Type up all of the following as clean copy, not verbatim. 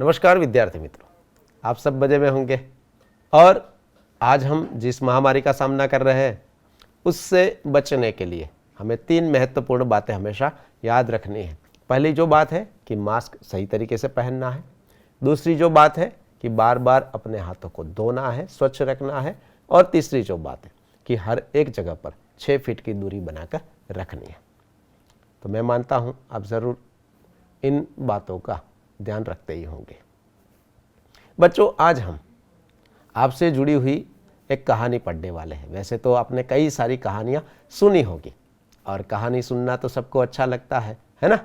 नमस्कार विद्यार्थी मित्रों, आप सब मजे में होंगे। और आज हम जिस महामारी का सामना कर रहे हैं उससे बचने के लिए हमें 3 महत्वपूर्ण बातें हमेशा याद रखनी है। पहली जो बात है कि मास्क सही तरीके से पहनना है। दूसरी जो बात है कि बार बार अपने हाथों को धोना है, स्वच्छ रखना है। और तीसरी जो बात है कि हर एक जगह पर 6 फीट की दूरी बनाकर रखनी है। तो मैं मानता हूँ आप ज़रूर इन बातों का ध्यान रखते ही होंगे। बच्चों, आज हम आपसे जुड़ी हुई एक कहानी पढ़ने वाले हैं। वैसे तो आपने कई सारी कहानियां सुनी होगी और कहानी सुनना तो सबको अच्छा लगता है ना?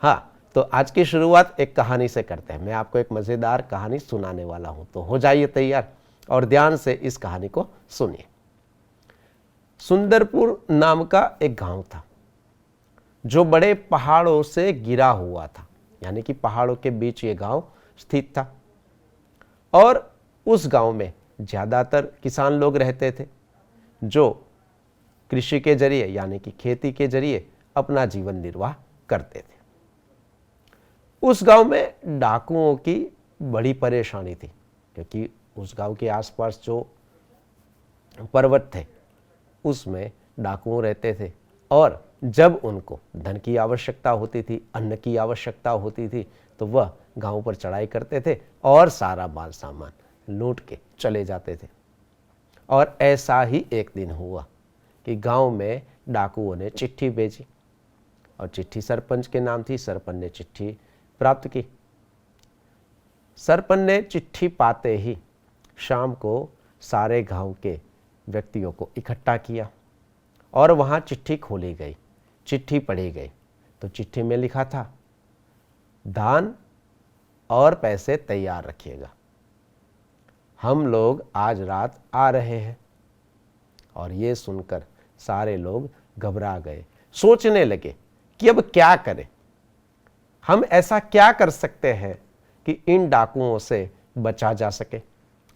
हाँ, तो आज की शुरुआत एक कहानी से करते हैं। मैं आपको एक मज़ेदार कहानी सुनाने वाला हूं, तो हो जाइए तैयार और ध्यान से इस कहानी को सुनिए। सुंदरपुर नाम का एक गांव था जो बड़े पहाड़ों से घिरा हुआ था, यानी कि पहाड़ों के बीच ये गांव स्थित था। और उस गांव में ज़्यादातर किसान लोग रहते थे जो कृषि के जरिए यानी कि खेती के जरिए अपना जीवन निर्वाह करते थे। उस गांव में डाकुओं की बड़ी परेशानी थी, क्योंकि उस गांव के आसपास जो पर्वत थे उसमें डाकुओं रहते थे। और जब उनको धन की आवश्यकता होती थी, अन्न की आवश्यकता होती थी, तो वह गांव पर चढ़ाई करते थे और सारा माल सामान लूट के चले जाते थे। और ऐसा ही एक दिन हुआ कि गांव में डाकुओं ने चिट्ठी भेजी और चिट्ठी सरपंच के नाम थी। सरपंच ने चिट्ठी प्राप्त की। सरपंच ने चिट्ठी पाते ही शाम को सारे गांव के व्यक्तियों को इकट्ठा किया और वहां चिट्ठी खोली गई, चिट्ठी पढ़ी गई। तो चिट्ठी में लिखा था, धान और पैसे तैयार रखिएगा, हम लोग आज रात आ रहे हैं। और ये सुनकर सारे लोग घबरा गए, सोचने लगे कि अब क्या करें, हम ऐसा क्या कर सकते हैं कि इन डाकुओं से बचा जा सके।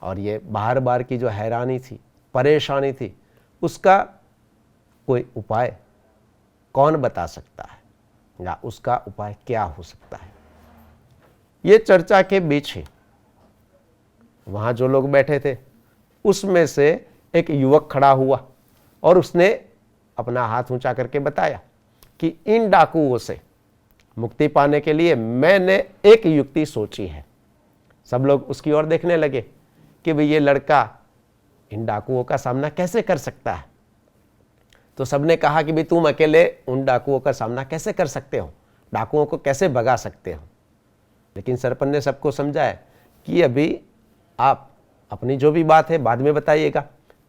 और ये बार बार की जो हैरानी थी, परेशानी थी, उसका कोई उपाय कौन बता सकता है या उसका उपाय क्या हो सकता है। ये चर्चा के बीच ही वहां जो लोग बैठे थे उसमें से एक युवक खड़ा हुआ और उसने अपना हाथ ऊंचा करके बताया कि इन डाकुओं से मुक्ति पाने के लिए मैंने एक युक्ति सोची है। सब लोग उसकी ओर देखने लगे कि भाई ये लड़का इन डाकुओं का सामना कैसे कर सकता है। तो सबने कहा कि भाई तुम अकेले उन डाकुओं का सामना कैसे कर सकते हो, डाकुओं को कैसे भगा सकते हो। लेकिन सरपंच ने सबको समझाया कि अभी आप अपनी जो भी बात है बाद में बताइएगा,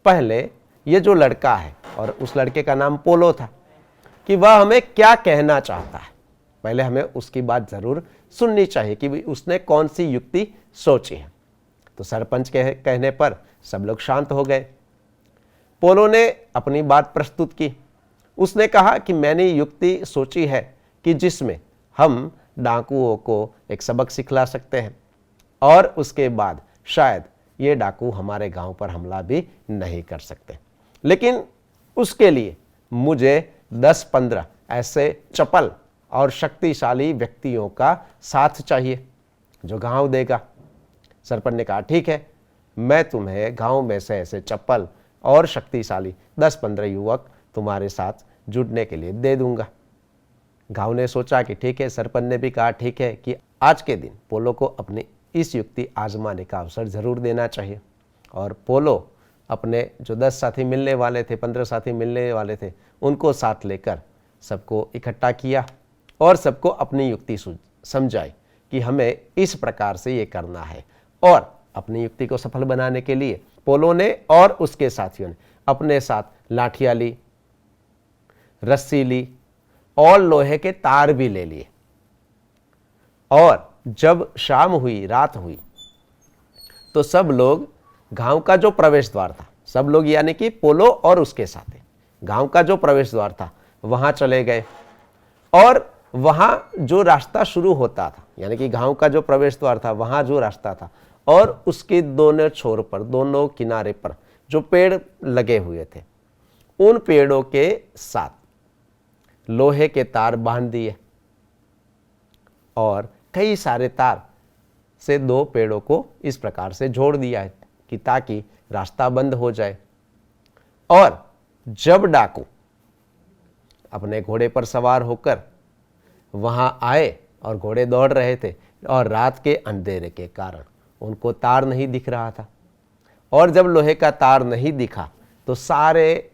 पहले ये जो लड़का है, और उस लड़के का नाम पोलो था, कि वह हमें क्या कहना चाहता है, पहले हमें उसकी बात जरूर सुननी चाहिए कि भाई उसने कौन सी युक्ति सोची है। तो सरपंच के कहने पर सब लोग शांत हो गए। पोलो ने अपनी बात प्रस्तुत की। उसने कहा कि मैंने युक्ति सोची है कि जिसमें हम डाकुओं को एक सबक सिखला सकते हैं और उसके बाद शायद ये डाकू हमारे गांव पर हमला भी नहीं कर सकते। लेकिन उसके लिए मुझे 10-15 ऐसे चपल और शक्तिशाली व्यक्तियों का साथ चाहिए जो गांव देगा। सरपंच ने कहा, ठीक है, मैं तुम्हें गांव में से ऐसे चपल और शक्तिशाली 10-15 युवक तुम्हारे साथ जुड़ने के लिए दे दूंगा। गांव ने सोचा कि ठीक है। सरपंच ने भी कहा ठीक है कि आज के दिन पोलो को अपनी इस युक्ति आजमाने का अवसर जरूर देना चाहिए। और पोलो अपने जो 10 साथी मिलने वाले थे, 15 साथी मिलने वाले थे, उनको साथ लेकर सबको इकट्ठा किया और सबको अपनी युक्ति समझाई कि हमें इस प्रकार से ये करना है। और अपनी युक्ति को सफल बनाने के लिए पोलो ने और उसके साथियों ने अपने साथ लाठियां ली, रस्सी ली और लोहे के तार भी ले लिए। और जब शाम हुई, रात हुई, तो सब लोग गांव का जो प्रवेश द्वार था, सब लोग यानी कि पोलो और उसके साथी गांव का जो प्रवेश द्वार था वहां चले गए। और वहां जो रास्ता शुरू होता था, यानी कि गांव का जो प्रवेश द्वार था, वहां जो रास्ता था और उसके दोनों छोर पर, दोनों किनारे पर जो पेड़ लगे हुए थे, उन पेड़ों के साथ लोहे के तार बांध दिए और कई सारे तार से 2 पेड़ों को इस प्रकार से जोड़ दिया है कि ताकि रास्ता बंद हो जाए। और जब डाकू अपने घोड़े पर सवार होकर वहां आए और घोड़े दौड़ रहे थे और रात के अंधेरे के कारण उनको तार नहीं दिख रहा था, और जब लोहे का तार नहीं दिखा तो सारे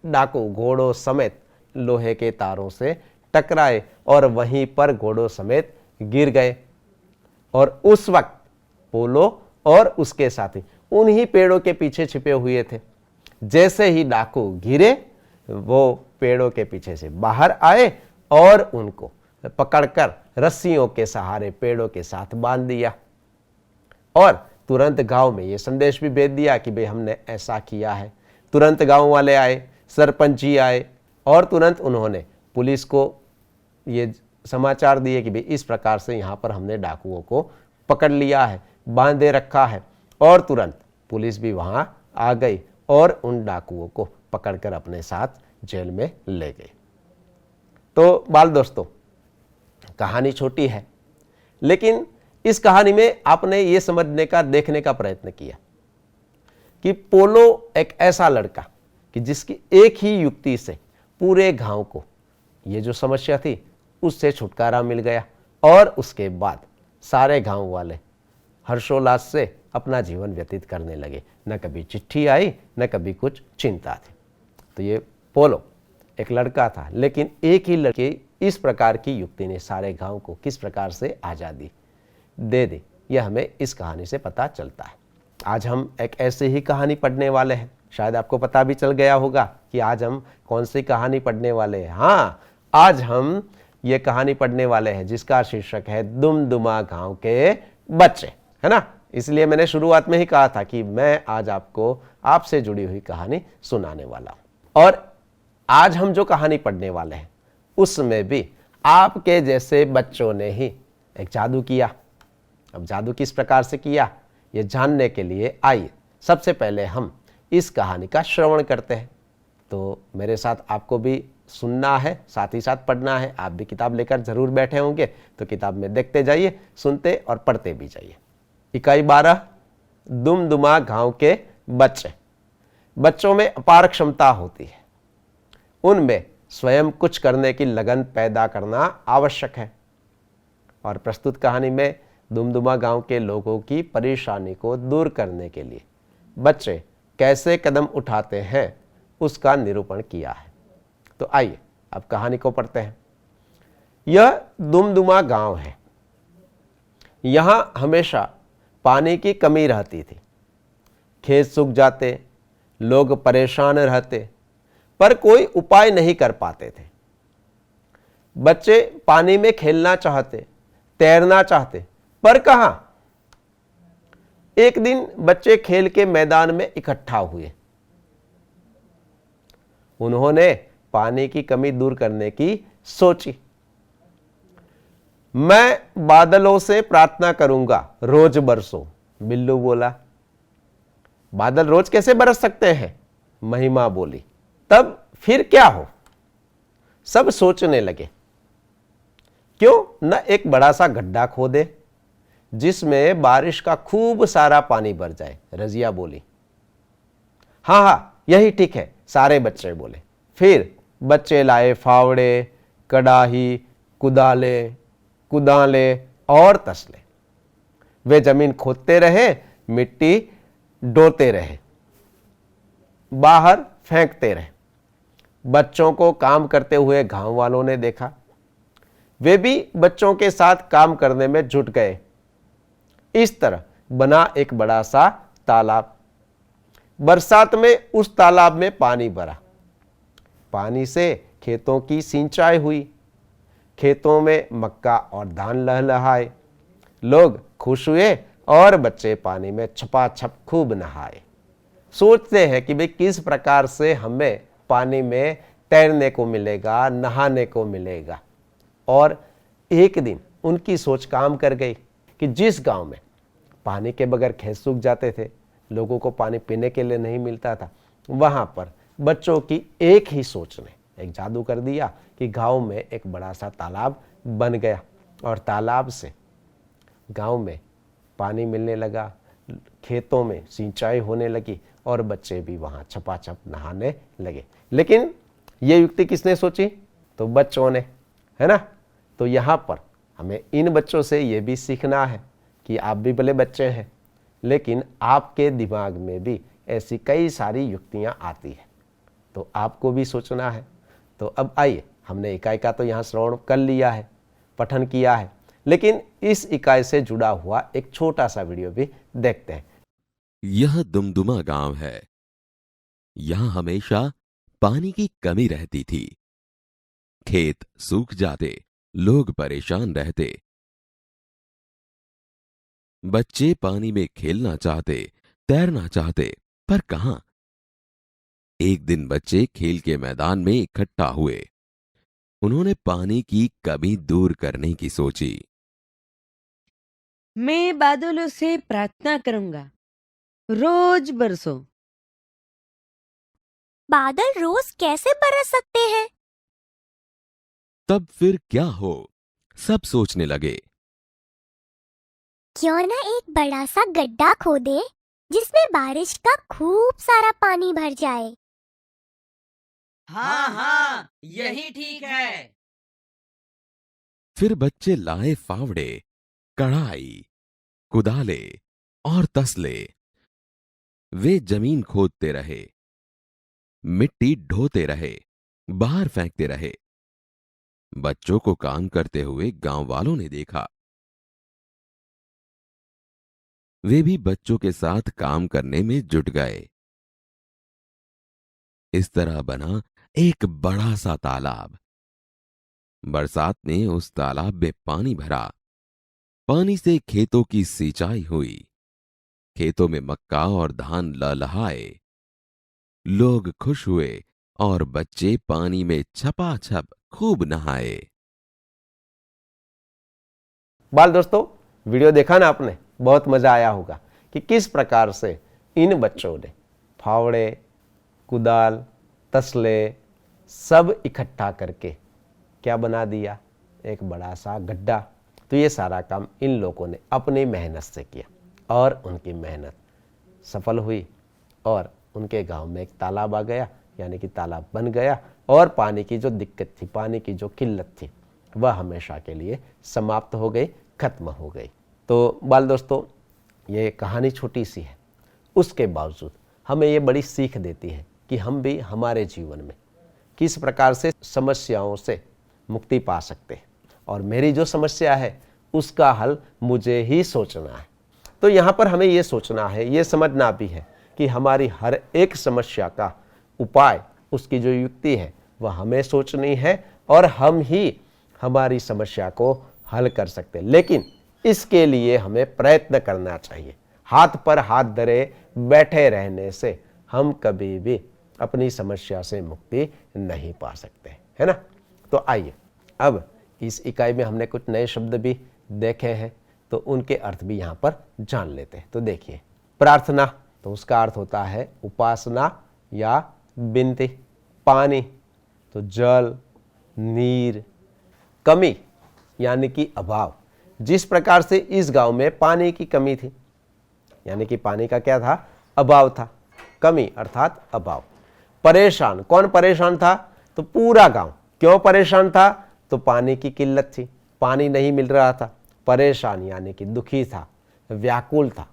डाकू घोड़ों समेत लोहे के तारों से टकराए और वहीं पर घोड़ों समेत गिर गए। और उस वक्त पोलो और उसके साथी उन्हीं पेड़ों के पीछे छिपे हुए थे। जैसे ही डाकू गिरे, वो पेड़ों के पीछे से बाहर आए और उनको पकड़कर रस्सियों के सहारे पेड़ों के साथ बांध दिया और तुरंत गांव में ये संदेश भी भेज दिया कि भाई हमने ऐसा किया है। तुरंत गांव वाले आए, सरपंच जी आए और तुरंत उन्होंने पुलिस को ये समाचार दिए कि भाई इस प्रकार से यहाँ पर हमने डाकुओं को पकड़ लिया है, बांधे रखा है। और तुरंत पुलिस भी वहाँ आ गई और उन डाकुओं को पकड़कर अपने साथ जेल में ले गई। तो बाल दोस्तों, कहानी छोटी है, लेकिन इस कहानी में आपने ये समझने का, देखने का प्रयत्न किया कि पोलो एक ऐसा लड़का कि जिसकी एक ही युक्ति से पूरे गांव को ये जो समस्या थी उससे छुटकारा मिल गया और उसके बाद सारे गांव वाले हर्षोल्लास से अपना जीवन व्यतीत करने लगे। न कभी चिट्ठी आई, न कभी कुछ चिंता थी। तो ये पोलो एक लड़का था, लेकिन एक ही लड़के इस प्रकार की युक्ति ने सारे गांव को किस प्रकार से आज़ादी दे दी, यह हमें इस कहानी से पता चलता है। आज हम एक ऐसी ही कहानी पढ़ने वाले हैं। शायद आपको पता भी चल गया होगा कि आज हम कौन सी कहानी पढ़ने वाले हैं। हाँ, आज हम ये कहानी पढ़ने वाले हैं जिसका शीर्षक है दुमदुमा गांव के बच्चे, है ना। इसलिए मैंने शुरुआत में ही कहा था कि मैं आज आपको आपसे जुड़ी हुई कहानी सुनाने वाला हूं। और आज हम जो कहानी पढ़ने वाले हैं उसमें भी आपके जैसे बच्चों ने ही एक जादू किया। अब जादू किस प्रकार से किया, ये जानने के लिए आइए सबसे पहले हम इस कहानी का श्रवण करते हैं। तो मेरे साथ आपको भी सुनना है, साथ ही साथ पढ़ना है। आप भी किताब लेकर जरूर बैठे होंगे, तो किताब में देखते जाइए, सुनते और पढ़ते भी जाइए। इकाई 12, दुमदुमा गांव के बच्चे। बच्चों में अपार क्षमता होती है, उनमें स्वयं कुछ करने की लगन पैदा करना आवश्यक है। और प्रस्तुत कहानी में दुमदुमा गांव के लोगों की परेशानी को दूर करने के लिए बच्चे कैसे कदम उठाते हैं उसका निरूपण किया है। तो आइए अब कहानी को पढ़ते हैं। यह दुमदुमा गांव है। यहां हमेशा पानी की कमी रहती थी। खेत सूख जाते, लोग परेशान रहते, पर कोई उपाय नहीं कर पाते थे। बच्चे पानी में खेलना चाहते, तैरना चाहते, पर कहां। एक दिन बच्चे खेल के मैदान में इकट्ठा हुए। उन्होंने पानी की कमी दूर करने की सोची। मैं बादलों से प्रार्थना करूंगा, रोज बरसो, बिल्लू बोला। बादल रोज कैसे बरस सकते हैं, महिमा बोली। तब फिर क्या हो, सब सोचने लगे। क्यों न एक बड़ा सा गड्ढा खोदे जिसमें बारिश का खूब सारा पानी भर जाए, रजिया बोली। हाँ हाँ, यही ठीक है, सारे बच्चे बोले। फिर बच्चे लाए फावड़े, कड़ाही, कुदाले और तसले। वे जमीन खोदते रहे, मिट्टी डोते रहे, बाहर फेंकते रहे। बच्चों को काम करते हुए गांव वालों ने देखा। वे भी बच्चों के साथ काम करने में जुट गए। इस तरह बना एक बड़ा सा तालाब। बरसात में उस तालाब में पानी भरा। पानी से खेतों की सिंचाई हुई। खेतों में मक्का और धान लहलहाए। लोग खुश हुए और बच्चे पानी में छपाछप खूब नहाए। सोचते हैं कि भाई किस प्रकार से हमें पानी में तैरने को मिलेगा, नहाने को मिलेगा। और एक दिन उनकी सोच काम कर गई कि जिस गांव में पानी के बगैर खेत सूख जाते थे, लोगों को पानी पीने के लिए नहीं मिलता था, वहां पर बच्चों की एक ही सोच ने एक जादू कर दिया कि गांव में एक बड़ा सा तालाब बन गया। और तालाब से गांव में पानी मिलने लगा, खेतों में सिंचाई होने लगी और बच्चे भी वहाँ छपाछप नहाने लगे। लेकिन ये युक्ति किसने सोची? तो बच्चों ने, है ना। तो यहाँ पर हमें इन बच्चों से ये भी सीखना है कि आप भी भले बच्चे हैं, लेकिन आपके दिमाग में भी ऐसी कई सारी युक्तियाँ आती हैं, तो आपको भी सोचना है। तो अब आइए, हमने इकाई का तो यहाँ श्रवण कर लिया है, पठन किया है, लेकिन इस इकाई से जुड़ा हुआ एक छोटा सा वीडियो भी देखते हैं। यह दुमदुमा गांव है। यहां हमेशा पानी की कमी रहती थी। खेत सूख जाते, लोग परेशान रहते। बच्चे पानी में खेलना चाहते, तैरना चाहते, पर कहां। एक दिन बच्चे खेल के मैदान में इकट्ठा हुए। उन्होंने पानी की कमी दूर करने की सोची। मैं बादलों से प्रार्थना करूंगा, रोज बरसो। बादल रोज कैसे बरस सकते हैं? तब फिर क्या हो, सब सोचने लगे। क्यों ना एक बड़ा सा गड्ढा खोदे जिसमें बारिश का खूब सारा पानी भर जाए। हाँ हाँ, यही ठीक है। फिर बच्चे लाए फावड़े, कढ़ाई, कुदाले और तसले। वे जमीन खोदते रहे, मिट्टी ढोते रहे, बाहर फेंकते रहे। बच्चों को काम करते हुए गांव वालों ने देखा। वे भी बच्चों के साथ काम करने में जुट गए। इस तरह बना एक बड़ा सा तालाब। बरसात ने उस तालाब में पानी भरा। पानी से खेतों की सिंचाई हुई। खेतों में मक्का और धान लहलहाए। लोग खुश हुए और बच्चे पानी में छपाछप खूब नहाए। बाल दोस्तों, वीडियो देखा ना आपने? बहुत मजा आया होगा कि किस प्रकार से इन बच्चों ने फावड़े, कुदाल, तसले सब इकट्ठा करके क्या बना दिया? एक बड़ा सा गड्ढा। तो ये सारा काम इन लोगों ने अपनी मेहनत से किया और उनकी मेहनत सफल हुई और उनके गांव में एक तालाब आ गया, यानी कि तालाब बन गया और पानी की जो दिक्कत थी, पानी की जो किल्लत थी, वह हमेशा के लिए समाप्त हो गई, खत्म हो गई। तो बाल दोस्तों, ये कहानी छोटी सी है, उसके बावजूद हमें ये बड़ी सीख देती है कि हम भी हमारे जीवन में किस प्रकार से समस्याओं से मुक्ति पा सकते हैं और मेरी जो समस्या है उसका हल मुझे ही सोचना है। तो यहाँ पर हमें ये सोचना है, ये समझना भी है कि हमारी हर एक समस्या का उपाय, उसकी जो युक्ति है वह हमें सोचनी है और हम ही हमारी समस्या को हल कर सकते हैं। लेकिन इसके लिए हमें प्रयत्न करना चाहिए। हाथ पर हाथ धरे बैठे रहने से हम कभी भी अपनी समस्या से मुक्ति नहीं पा सकते, है ना। तो आइए, अब इस इकाई में हमने कुछ नए शब्द भी देखे हैं, तो उनके अर्थ भी यहाँ पर जान लेते हैं। तो देखिए, प्रार्थना, तो उसका अर्थ होता है उपासना या विनती। पानी, तो जल, नीर। कमी यानी कि अभाव। जिस प्रकार से इस गांव में पानी की कमी थी, यानी कि पानी का क्या था? अभाव था। कमी अर्थात अभाव। परेशान, कौन परेशान था? तो पूरा गांव। क्यों परेशान था? तो पानी की किल्लत थी, पानी नहीं मिल रहा था। परेशान यानी कि दुखी था, व्याकुल था,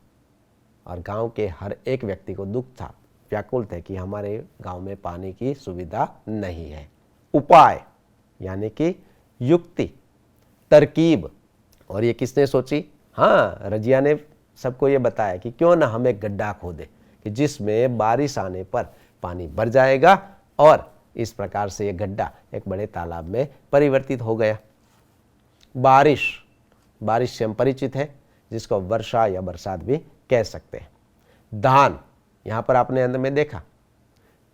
और गांव के हर एक व्यक्ति को दुख था, व्याकुल थे कि हमारे गांव में पानी की सुविधा नहीं है। उपाय यानी कि युक्ति, तरकीब। और ये किसने सोची? हाँ, रजिया ने सबको ये बताया कि क्यों ना हम एक गड्ढा खोदे कि जिसमें बारिश आने पर पानी भर जाएगा और इस प्रकार से ये गड्ढा एक बड़े तालाब में परिवर्तित हो गया। बारिश, बारिश से हम परिचित है, जिसको वर्षा या बरसात भी कह सकते हैं। धान, यहाँ पर आपने अंत में देखा,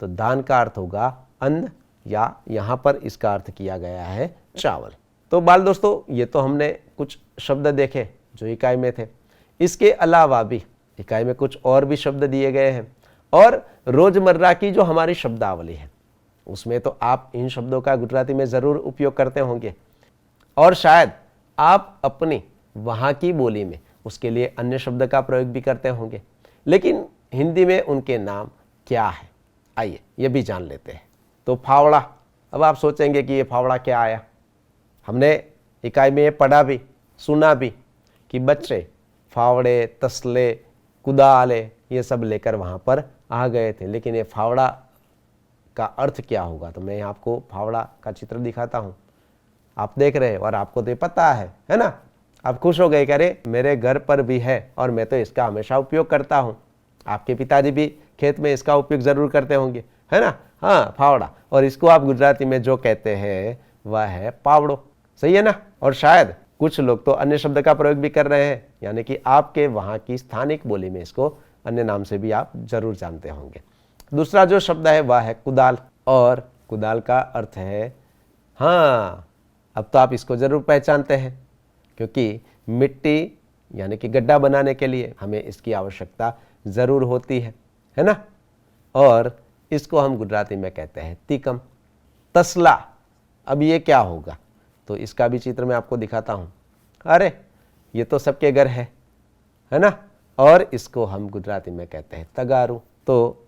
तो धान का अर्थ होगा अन्न, या यहाँ पर इसका अर्थ किया गया है चावल। तो बाल दोस्तों, ये तो हमने कुछ शब्द देखे जो इकाई में थे। इसके अलावा भी इकाई में कुछ और भी शब्द दिए गए हैं और रोजमर्रा की जो हमारी शब्दावली है उसमें तो आप इन शब्दों का गुजराती में ज़रूर उपयोग करते होंगे और शायद आप अपनी वहाँ की बोली में उसके लिए अन्य शब्द का प्रयोग भी करते होंगे, लेकिन हिंदी में उनके नाम क्या है, आइए ये भी जान लेते हैं। तो फावड़ा, अब आप सोचेंगे कि ये फावड़ा क्या आया। हमने इकाई में ये पढ़ा भी, सुना भी कि बच्चे फावड़े, तसले, कुदाले ये सब लेकर वहाँ पर आ गए थे, लेकिन ये फावड़ा का अर्थ क्या होगा। तो मैं आपको फावड़ा का चित्र दिखाता हूँ, आप देख रहे हैं और आपको तो ये पता है ना। आप खुश हो गए, कह रहे मेरे घर पर भी है और मैं तो इसका हमेशा उपयोग करता हूँ। आपके पिताजी भी खेत में इसका उपयोग ज़रूर करते होंगे, है ना। हाँ, फावड़ा, और इसको आप गुजराती में जो कहते हैं वह है पावड़ो, सही है ना। और शायद कुछ लोग तो अन्य शब्द का प्रयोग भी कर रहे हैं, यानी कि आपके वहाँ की स्थानिक बोली में इसको अन्य नाम से भी आप जरूर जानते होंगे। दूसरा जो शब्द है वह है कुदाल, और कुदाल का अर्थ है, हाँ अब तो आप इसको जरूर पहचानते हैं, क्योंकि मिट्टी यानी कि गड्ढा बनाने के लिए हमें इसकी आवश्यकता ज़रूर होती है ना। और इसको हम गुजराती में कहते हैं तीकम। तसला, अब ये क्या होगा, तो इसका भी चित्र मैं आपको दिखाता हूँ। अरे ये तो सबके घर है ना, और इसको हम गुजराती में कहते हैं तगारू। तो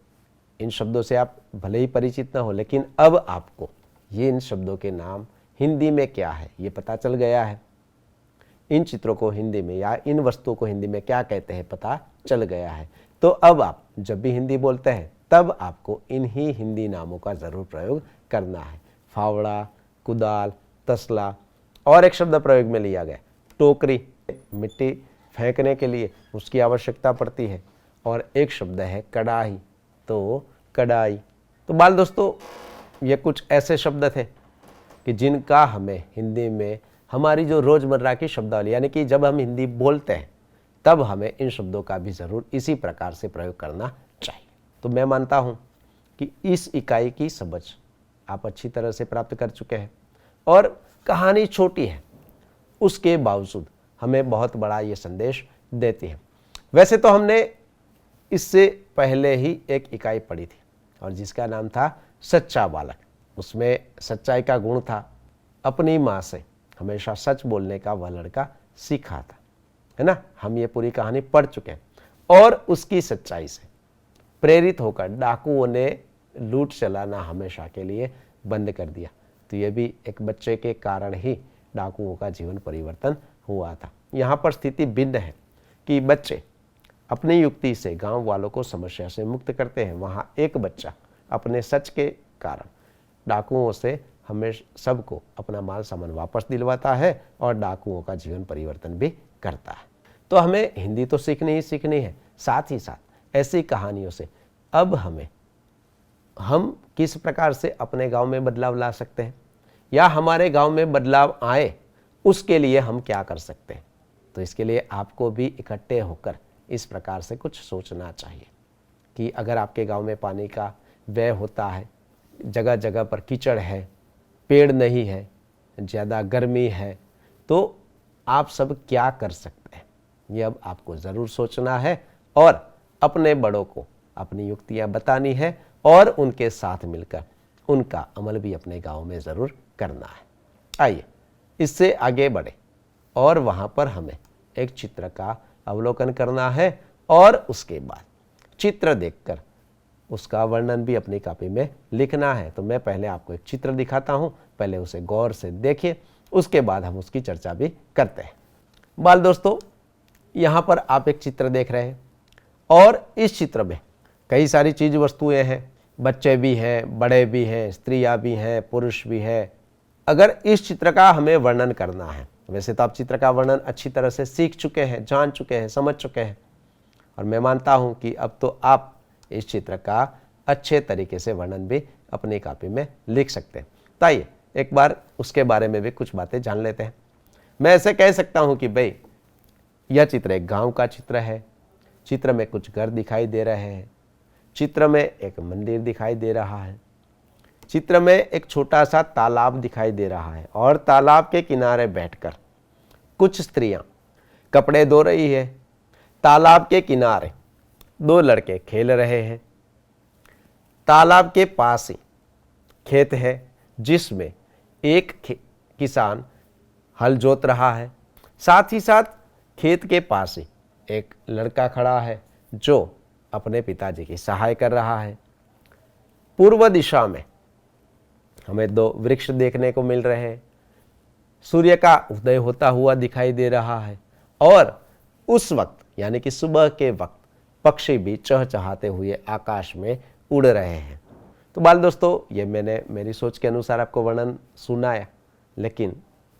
इन शब्दों से आप भले ही परिचित ना हो, लेकिन अब आपको ये इन शब्दों के नाम हिंदी में क्या है ये पता चल गया है। इन चित्रों को हिंदी में या इन वस्तुओं को हिंदी में क्या कहते हैं पता चल गया है। तो अब आप जब भी हिंदी बोलते हैं तब आपको इन्हीं हिंदी नामों का ज़रूर प्रयोग करना है। फावड़ा, कुदाल, तसला, और एक शब्द प्रयोग में लिया गया टोकरी, मिट्टी फेंकने के लिए उसकी आवश्यकता पड़ती है। और एक शब्द है कढ़ाई, तो कढ़ाई। तो बाल दोस्तों, ये कुछ ऐसे शब्द थे कि जिनका हमें हिंदी में हमारी जो रोज़मर्रा की शब्दावली, यानी कि जब हम हिंदी बोलते हैं तब हमें इन शब्दों का भी ज़रूर इसी प्रकार से प्रयोग करना चाहिए। तो मैं मानता हूँ कि इस इकाई की समझ आप अच्छी तरह से प्राप्त कर चुके हैं, और कहानी छोटी है उसके बावजूद हमें बहुत बड़ा ये संदेश देती है। वैसे तो हमने इससे पहले ही एक इकाई पढ़ी थी और जिसका नाम था सच्चा बालक। उसमें सच्चाई का गुण था, अपनी माँ से हमेशा सच बोलने का वह लड़का सीखा था, है ना। हम ये पूरी कहानी पढ़ चुके हैं, और उसकी सच्चाई से प्रेरित होकर डाकुओं ने लूट चलाना हमेशा के लिए बंद कर दिया। तो ये भी एक बच्चे के कारण ही डाकुओं का जीवन परिवर्तन हुआ था। यहाँ पर स्थिति भिन्न है कि बच्चे अपनी युक्ति से गांव वालों को समस्या से मुक्त करते हैं, वहाँ एक बच्चा अपने सच के कारण डाकुओं से हमेशा सबको अपना माल सामान वापस दिलवाता है और डाकुओं का जीवन परिवर्तन भी करता है। तो हमें हिंदी तो सीखनी ही सीखनी है, साथ ही साथ ऐसी कहानियों से अब हम किस प्रकार से अपने गांव में बदलाव ला सकते हैं, या हमारे गांव में बदलाव आए उसके लिए हम क्या कर सकते हैं। तो इसके लिए आपको भी इकट्ठे होकर इस प्रकार से कुछ सोचना चाहिए कि अगर आपके गांव में पानी का व्यय होता है, जगह जगह पर कीचड़ है, पेड़ नहीं है, ज़्यादा गर्मी है, तो आप सब क्या कर सकते हैं, ये अब आपको ज़रूर सोचना है और अपने बड़ों को अपनी युक्तियाँ बतानी है और उनके साथ मिलकर उनका अमल भी अपने गांव में ज़रूर करना है। आइए इससे आगे बढ़े और वहाँ पर हमें एक चित्र का अवलोकन करना है और उसके बाद चित्र देखकर उसका वर्णन भी अपनी कॉपी में लिखना है। तो मैं पहले आपको एक चित्र दिखाता हूँ, पहले उसे गौर से देखिए, उसके बाद हम उसकी चर्चा भी करते हैं। बाल दोस्तों, यहाँ पर आप एक चित्र देख रहे हैं और इस चित्र में कई सारी चीज़ वस्तुएं हैं, बच्चे भी हैं, बड़े भी हैं, स्त्रियाँ भी हैं, पुरुष भी हैं। अगर इस चित्र का हमें वर्णन करना है, वैसे तो आप चित्र का वर्णन अच्छी तरह से सीख चुके हैं, जान चुके हैं, समझ चुके हैं, और मैं मानता हूँ कि अब तो आप इस चित्र का अच्छे तरीके से वर्णन भी अपनी कॉपी में लिख सकते हैं। तो आइए एक बार उसके बारे में भी कुछ बातें जान लेते हैं। मैं ऐसे कह सकता हूँ कि भाई यह चित्र एक गांव का चित्र है, चित्र में कुछ घर दिखाई दे रहे हैं, चित्र में एक मंदिर दिखाई दे रहा है, चित्र में एक छोटा सा तालाब दिखाई दे रहा है और तालाब के किनारे बैठकर कुछ स्त्रियां कपड़े धो रही है। तालाब के किनारे दो लड़के खेल रहे हैं। तालाब के पास ही खेत है जिसमें एक किसान हल जोत रहा है। साथ ही साथ खेत के पास ही एक लड़का खड़ा है जो अपने पिताजी की सहाय कर रहा है। पूर्व दिशा में हमें दो वृक्ष देखने को मिल रहे हैं। सूर्य का उदय होता हुआ दिखाई दे रहा है और उस वक्त यानी कि सुबह के वक्त पक्षी भी चहचहाते हुए आकाश में उड़ रहे हैं। तो बाल दोस्तों, ये मैंने मेरी सोच के अनुसार आपको वर्णन सुनाया, लेकिन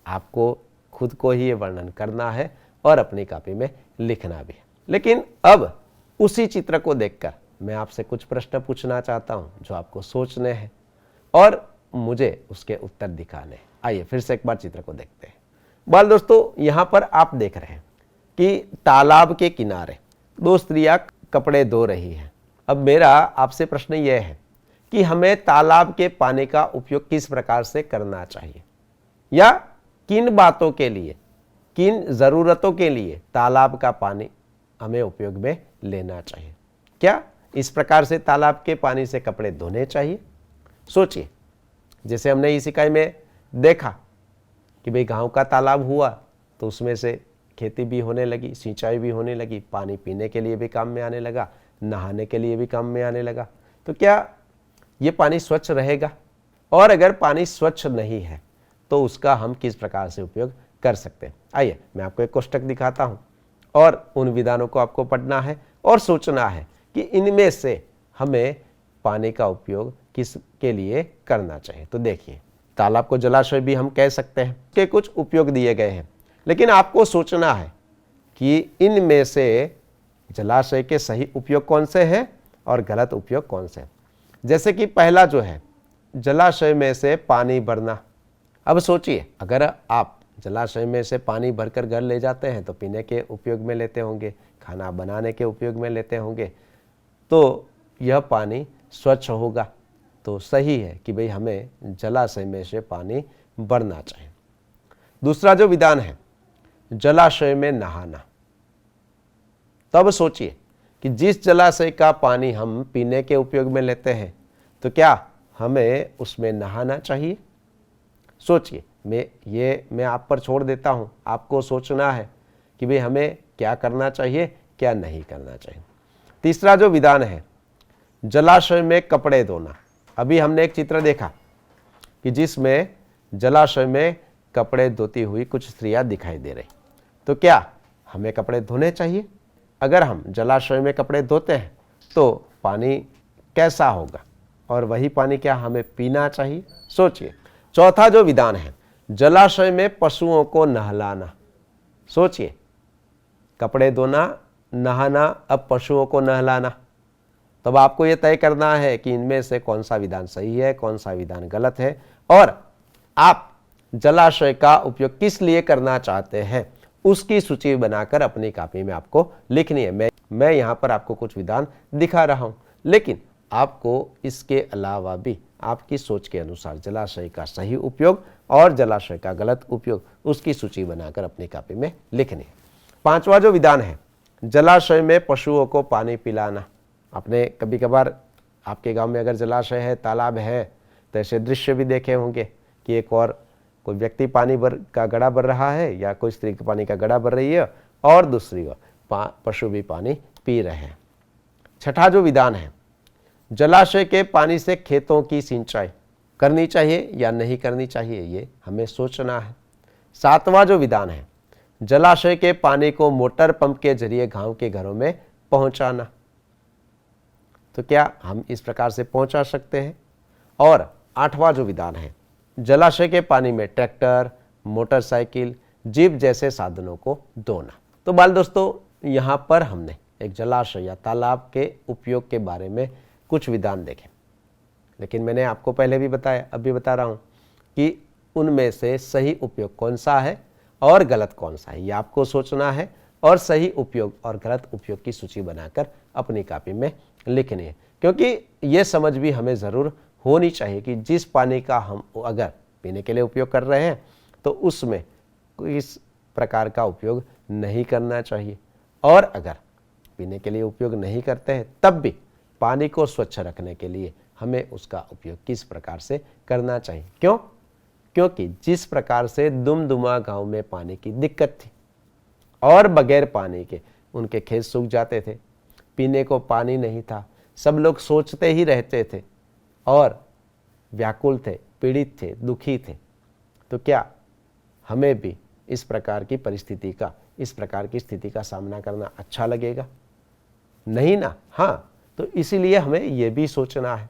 आपको खुद को ही ये वर्णन करना है और अपनी कॉपी में लिखना भी है। लेकिन अब उसी चित्र को देखकर मैं आपसे कुछ प्रश्न पूछना चाहता हूं जो आपको सोचने हैं और मुझे उसके उत्तर दिखाने हैं। आइए फिर से एक बार चित्र को देखते हैं। बाल दोस्तों, यहां पर आप देख रहे हैं कि तालाब के किनारे दो स्त्रियां कपड़े धो रही हैं। अब मेरा आपसे प्रश्न यह है कि हमें तालाब के पानी का उपयोग किस प्रकार से करना चाहिए, या किन बातों के लिए, किन ज़रूरतों के लिए तालाब का पानी हमें उपयोग में लेना चाहिए। क्या इस प्रकार से तालाब के पानी से कपड़े धोने चाहिए? सोचिए, जैसे हमने इस इकाई में देखा कि भाई गांव का तालाब हुआ तो उसमें से खेती भी होने लगी, सिंचाई भी होने लगी, पानी पीने के लिए भी काम में आने लगा, नहाने के लिए भी काम में आने लगा। तो क्या ये पानी स्वच्छ रहेगा? और अगर पानी स्वच्छ नहीं है तो उसका हम किस प्रकार से उपयोग कर सकते हैं? आइए मैं आपको एक कोष्टक दिखाता हूं और उन विधानों को आपको पढ़ना है और सोचना है कि इनमें से हमें पानी का उपयोग किस के लिए करना चाहिए। तो देखिए, तालाब को जलाशय भी हम कह सकते हैं, के कुछ उपयोग दिए गए हैं, लेकिन आपको सोचना है कि इनमें से जलाशय के सही उपयोग कौन से हैं और गलत उपयोग कौन से हैं। जैसे कि पहला जो है, जलाशय में से पानी भरना। अब सोचिए, अगर आप जलाशय में से पानी भरकर घर ले जाते हैं तो पीने के उपयोग में लेते होंगे, खाना बनाने के उपयोग में लेते होंगे, तो यह पानी स्वच्छ होगा। तो सही है कि भाई हमें जलाशय में से पानी भरना चाहिए। दूसरा जो विधान है, जलाशय में नहाना। तब सोचिए कि जिस जलाशय का पानी हम पीने के उपयोग में लेते हैं तो क्या हमें उसमें नहाना चाहिए? सोचिए, मैं आप पर छोड़ देता हूं, आपको सोचना है कि भाई हमें क्या करना चाहिए, क्या नहीं करना चाहिए। तीसरा जो विधान है, जलाशय में कपड़े धोना। अभी हमने एक चित्र देखा कि जिसमें जलाशय में कपड़े धोती हुई कुछ स्त्रियां दिखाई दे रही। तो क्या हमें कपड़े धोने चाहिए? अगर हम जलाशय में कपड़े धोते हैं तो पानी कैसा होगा और वही पानी क्या हमें पीना चाहिए? सोचिए। चौथा जो विधान है, जलाशय में पशुओं को नहलाना। सोचिए, कपड़े धोना, नहाना, अब पशुओं को नहलाना। तब आपको यह तय करना है कि इनमें से कौन सा विधान सही है, कौन सा विधान गलत है, और आप जलाशय का उपयोग किस लिए करना चाहते हैं उसकी सूची बनाकर अपनी कॉपी में आपको लिखनी है। मैं यहाँ पर आपको कुछ विधान दिखा रहा हूँ, लेकिन आपको इसके अलावा भी आपकी सोच के अनुसार जलाशय का सही उपयोग और जलाशय का गलत उपयोग उसकी सूची बनाकर अपनी कॉपी में लिखनी है। पांचवा जो विधान है, जलाशय में पशुओं को पानी पिलाना। आपने कभी कभार आपके गांव में अगर जलाशय है, तालाब है, तो ऐसे दृश्य भी देखे होंगे कि एक और कोई व्यक्ति पानी का गड़ा भर रहा है या कोई स्त्री पानी का गड़ा भर रही है और दूसरी ओर पशु भी पानी पी रहे हैं। छठा जो विधान है, जलाशय के पानी से खेतों की सिंचाई करनी चाहिए या नहीं करनी चाहिए, ये हमें सोचना है। सातवां जो विधान है, जलाशय के पानी को मोटर पंप के जरिए गांव के घरों में पहुंचाना। तो क्या हम इस प्रकार से पहुंचा सकते हैं? और आठवां जो विधान है, जलाशय के पानी में ट्रैक्टर, मोटरसाइकिल, जीप जैसे साधनों को धोना। तो बाल दोस्तों, यहाँ पर हमने एक जलाशय या तालाब के उपयोग के बारे में कुछ विधान देखे, लेकिन मैंने आपको पहले भी बताया, अब भी बता रहा हूँ कि उनमें से सही उपयोग कौन सा है और गलत कौन सा है, ये आपको सोचना है और सही उपयोग और गलत उपयोग की सूची बनाकर अपनी कॉपी में लिखनी है। क्योंकि ये समझ भी हमें ज़रूर होनी चाहिए कि जिस पानी का हम अगर पीने के लिए उपयोग कर रहे हैं तो उसमें इस प्रकार का उपयोग नहीं करना चाहिए, और अगर पीने के लिए उपयोग नहीं करते हैं तब भी पानी को स्वच्छ रखने के लिए हमें उसका उपयोग किस प्रकार से करना चाहिए। क्यों? क्योंकि जिस प्रकार से दुमदुमा गांव में पानी की दिक्कत थी और बगैर पानी के उनके खेत सूख जाते थे, पीने को पानी नहीं था, सब लोग सोचते ही रहते थे और व्याकुल थे, पीड़ित थे, दुखी थे। तो क्या हमें भी इस प्रकार की परिस्थिति का, इस प्रकार की स्थिति का सामना करना अच्छा लगेगा? नहीं ना। हाँ, तो इसीलिए हमें यह भी सोचना है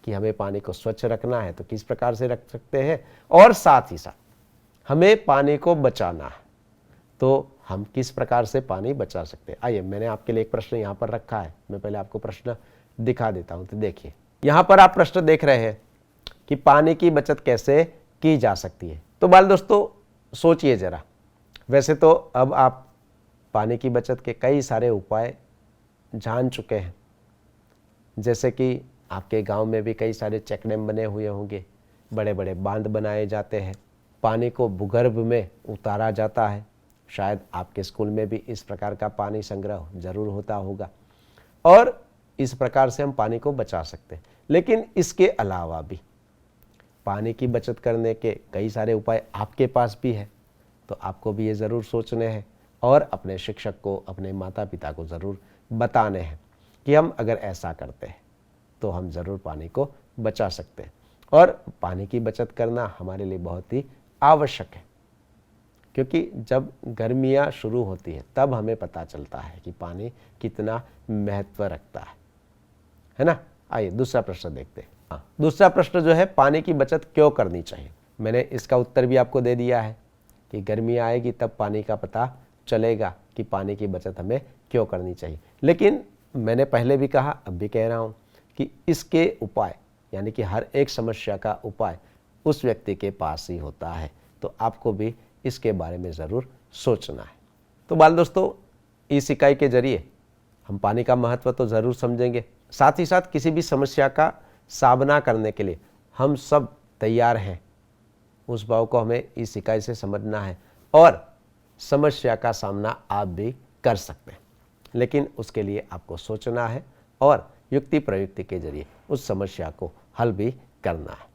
कि हमें पानी को स्वच्छ रखना है, तो किस प्रकार से रख सकते हैं, और साथ ही साथ हमें पानी को बचाना है, तो हम किस प्रकार से पानी बचा सकते हैं। आइए, मैंने आपके लिए एक प्रश्न यहाँ पर रखा है, मैं पहले आपको प्रश्न दिखा देता हूँ। तो देखिए, यहाँ पर आप प्रश्न देख रहे हैं कि पानी की बचत कैसे की जा सकती है। तो बाल दोस्तों, सोचिए जरा। वैसे तो अब आप पानी की बचत के कई सारे उपाय जान चुके हैं, जैसे कि आपके गांव में भी कई सारे चेक डैम बने हुए होंगे, बड़े बड़े बांध बनाए जाते हैं, पानी को भूगर्भ में उतारा जाता है। शायद आपके स्कूल में भी इस प्रकार का पानी संग्रह जरूर होता होगा, और इस प्रकार से हम पानी को बचा सकते हैं। लेकिन इसके अलावा भी पानी की बचत करने के कई सारे उपाय आपके पास भी है, तो आपको भी ये ज़रूर सोचने हैं और अपने शिक्षक को, अपने माता पिता को ज़रूर बताने हैं कि हम अगर ऐसा करते हैं तो हम ज़रूर पानी को बचा सकते हैं। और पानी की बचत करना हमारे लिए बहुत ही आवश्यक है, क्योंकि जब गर्मियाँ शुरू होती हैं तब हमें पता चलता है कि पानी कितना महत्व रखता है ना। आइए दूसरा प्रश्न देखते हैं। दूसरा प्रश्न जो है, पानी की बचत क्यों करनी चाहिए। मैंने इसका उत्तर भी आपको दे दिया है कि गर्मियाँ आएगी तब पानी का पता चलेगा कि पानी की बचत हमें क्यों करनी चाहिए। लेकिन मैंने पहले भी कहा, अब भी कह रहा हूँ कि इसके उपाय, यानी कि हर एक समस्या का उपाय उस व्यक्ति के पास ही होता है, तो आपको भी इसके बारे में ज़रूर सोचना है। तो बाल दोस्तों, इस इकाई के जरिए हम पानी का महत्व तो ज़रूर समझेंगे, साथ ही साथ किसी भी समस्या का सामना करने के लिए हम सब तैयार हैं, उस भाव को हमें इस इकाई से समझना है, और समस्या का सामना आप भी कर सकते हैं। लेकिन उसके लिए आपको सोचना है और युक्ति प्रयुक्ति के जरिए उस समस्या को हल भी करना है।